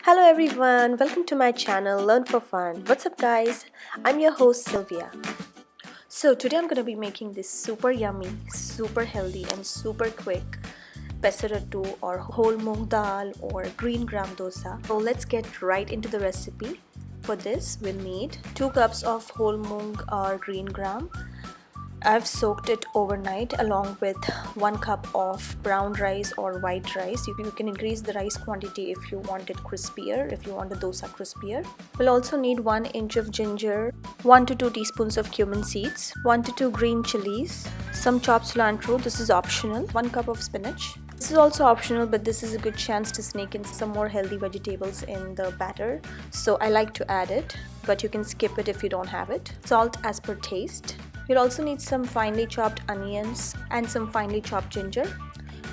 Hello everyone, welcome to my channel Learn for Fun. What's up guys? I'm your host Sylvia. So today I'm gonna be making this super yummy, super healthy and super quick Pesarattu or Whole Moong Dal or GreenGram Dosa. So let's get right into the recipe. For this we'll need 2 cups of whole moong or green gram. I've soaked it overnight along with 1 cup of brown rice or white rice. You can increase the rice quantity if you want it crispier, if you want the dosa crispier. We'll also need 1 inch of ginger, 1 to 2 teaspoons of cumin seeds, 1 to 2 green chilies, some chopped cilantro, this is optional, 1 cup of spinach. This is also optional, but this is a good chance to sneak in some more healthy vegetables in the batter. So I like to add it, but you can skip it if you don't have it. Salt as per taste. You'll also need some finely chopped onions and some finely chopped ginger.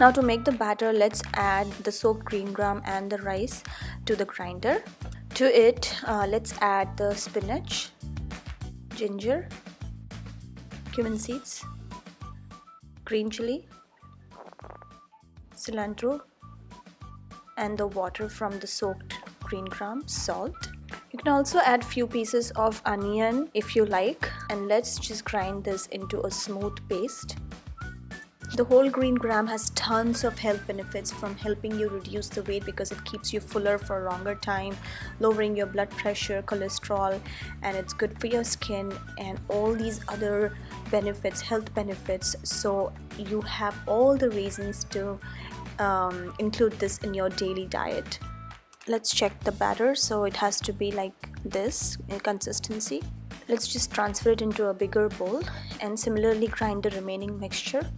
Now to make the batter, let's add the soaked green gram and the rice to the grinder. To it, let's add the spinach, ginger, cumin seeds, green chili, cilantro, and the water from the soaked green gram, salt. You can also add few pieces of onion if you like, and let's just grind this into a smooth paste. The whole green gram has tons of health benefits, from helping you reduce the weight because it keeps you fuller for a longer time, lowering your blood pressure, cholesterol, and it's good for your skin and all these other benefits, health benefits. So you have all the reasons to include this in your daily diet. Let's check the batter. So it has to be like this in consistency. Let's just transfer it into a bigger bowl and similarly grind the remaining mixture.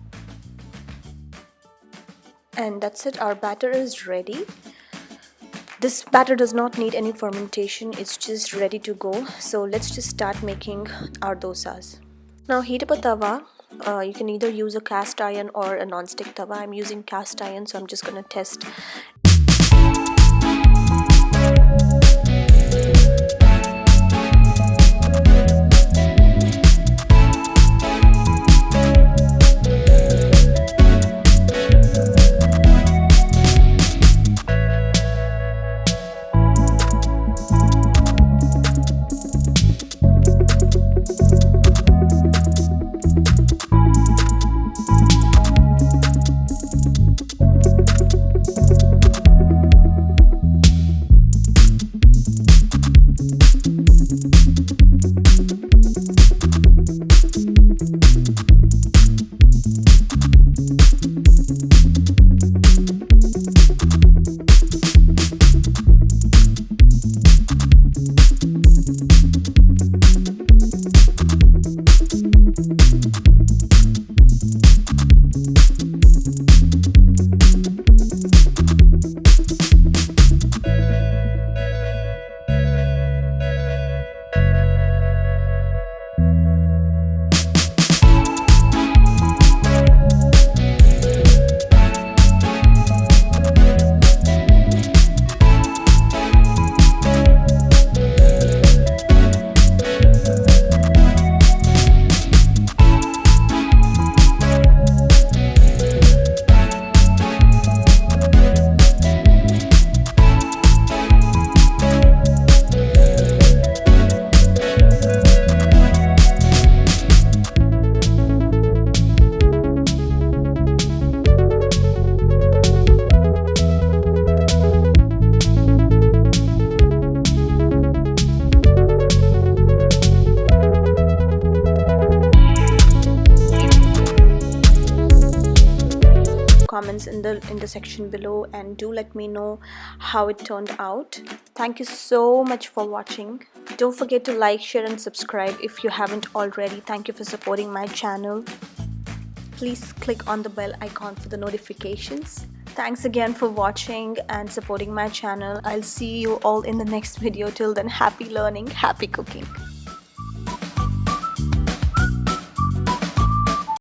And that's it, our batter is ready. This batter does not need any fermentation, it's just ready to go. So let's just start making our dosas. Now heat up a tawa. You can either use a cast iron or a non-stick tawa. I'm using cast iron, so I'm just gonna test. Comments in the section below, and do let me know how it turned out. Thank you so much for watching. Don't forget to like, share and subscribe if you haven't already. Thank you for supporting my channel. Please click on the bell icon for the notifications. Thanks again for watching and supporting my channel. I'll see you all in the next video. Till then, happy learning, happy cooking.